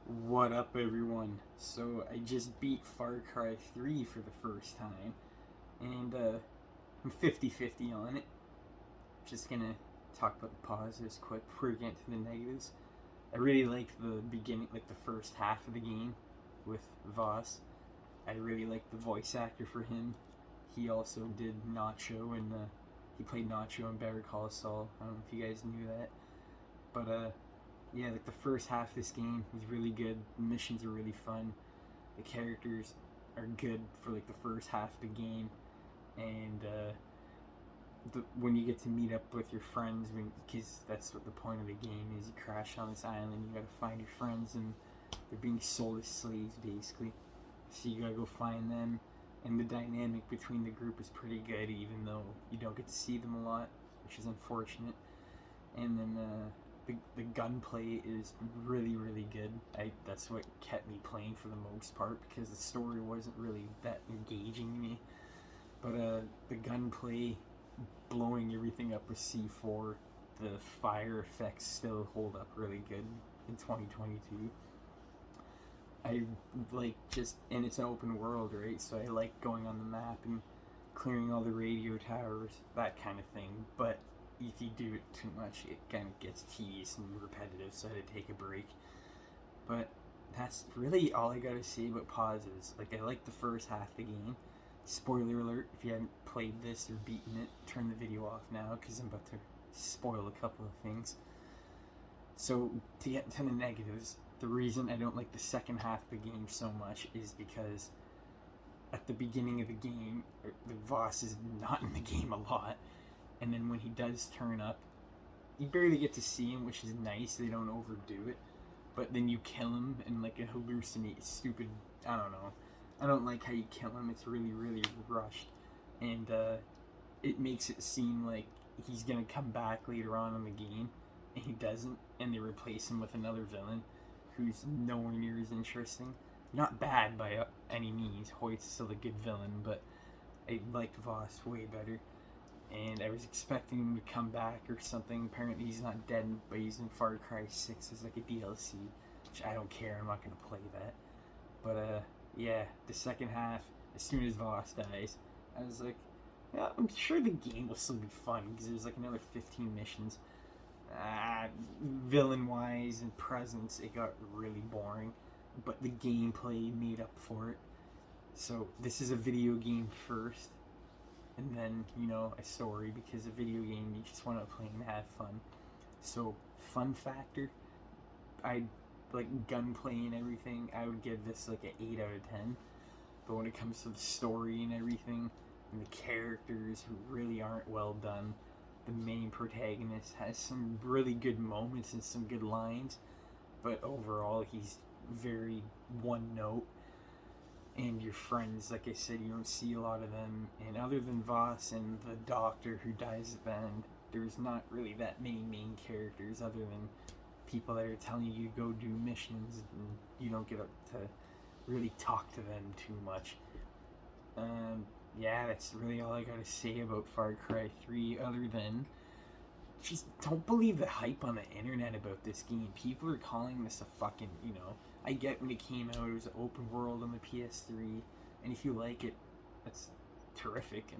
What up, everyone? So, I just beat Far Cry 3 for the first time, and I'm 50-50 on it. Just gonna talk about the positives quick before we get into the negatives. I really liked the beginning, like the first half of the game with Voss. I really liked the voice actor for him. He also did Nacho, and he played Nacho in Better Call Saul. I don't know if you guys knew that. But yeah, like the first half of this game is really good. The missions are really fun. The characters are good for like the first half of the game, and when you get to meet up with your friends, because that's what the point of the game is. You crash on this island, you gotta find your friends, and they're being sold as slaves basically. So you gotta go find them, and the dynamic between the group is pretty good, even though you don't get to see them a lot, which is unfortunate. And then the gunplay is really really good. That's what kept me playing for the most part, because the story wasn't really that engaging to me. But the gunplay, blowing everything up with C4, the fire effects still hold up really good in 2022. I like just, and it's an open world, right? So I like going on the map and clearing all the radio towers, that kind of thing. But if you do it too much, it kind of gets tedious and repetitive, so I had to take a break. But that's really all I gotta say about positives. Like, I like the first half of the game. Spoiler alert, if you haven't played this or beaten it, turn the video off now, because I'm about to spoil a couple of things. So, to get to the negatives, the reason I don't like the second half of the game so much is because at the beginning of the game, the Voss is not in the game a lot, and then when he does turn up, you barely get to see him, which is nice. They don't overdo it, but then you kill him and like a hallucinate stupid, I don't know. I don't like how you kill him. It's really really rushed, and it makes it seem like he's gonna come back later on in the game, and he doesn't, and they replace him with another villain who's nowhere near as interesting. Not bad by any means. Hoyt's still a good villain, but I liked Voss way better. And I was expecting him to come back or something. Apparently he's not dead, but he's in Far Cry 6 as like a DLC, which I don't care. I'm not going to play that. But yeah, the second half, as soon as Voss dies, I was like, yeah, I'm sure the game will still be fun, because there's like another 15 missions. Villain-wise and presence, it got really boring, but the gameplay made up for it. So this is a video game first, and then, a story, because a video game, you just want to play and have fun. So, fun factor, I like gunplay and everything, I would give this like an 8 out of 10. But when it comes to the story and everything, and the characters who really aren't well done, the main protagonist has some really good moments and some good lines, but overall he's very one note. And your friends, like I said, you don't see a lot of them. And other than Voss and the doctor who dies at the end, there's not really that many main characters, other than people that are telling you to go do missions, and you don't get to really talk to them too much. Yeah, that's really all I gotta say about Far Cry 3, other than just don't believe the hype on the internet about this game. People are calling this a fucking, I get when it came out, it was an open world on the PS3, and if you like it, that's terrific.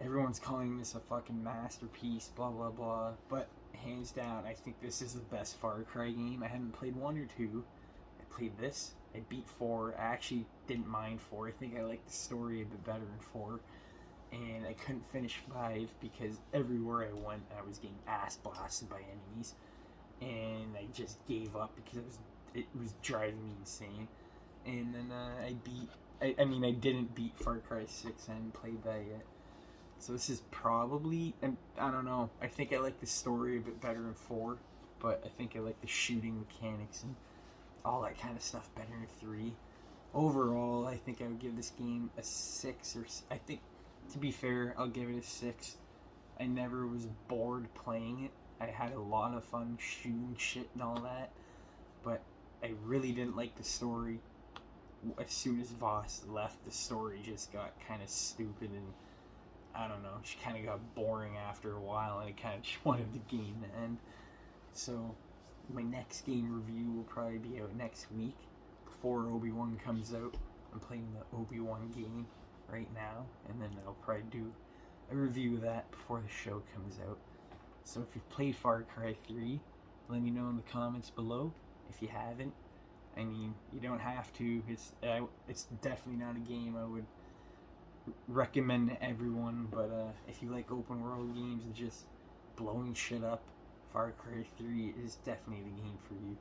Everyone's calling this a fucking masterpiece, blah blah blah, but hands down, I think this is the best Far Cry game. I haven't played 1 or 2. I played this, I beat 4, I actually didn't mind 4, I think I liked the story a bit better in 4, and I couldn't finish 5 because everywhere I went, I was getting ass blasted by enemies, and I just gave up because it was driving me insane. And then I didn't beat Far Cry 6, I hadn't played that yet. So this is probably, and I don't know, I think I like the story a bit better in 4, but I think I like the shooting mechanics and all that kind of stuff better in 3. Overall, I think I would give this game a 6, or I think, to be fair, I'll give it a 6. I never was bored playing it. I had a lot of fun shooting shit and all that, but I really didn't like the story. As soon as Voss left, the story just got kind of stupid, and I don't know, she kind of got boring after a while, and I kind of just wanted the game to end. So my next game review will probably be out next week before Obi-Wan comes out. I'm playing the Obi-Wan game right now, and then I'll probably do a review of that before the show comes out. So if you've played Far Cry 3, let me know in the comments below. If you haven't, I mean, you don't have to. It's definitely not a game I would recommend to everyone, but if you like open world games and just blowing shit up, Far Cry 3 is definitely the game for you.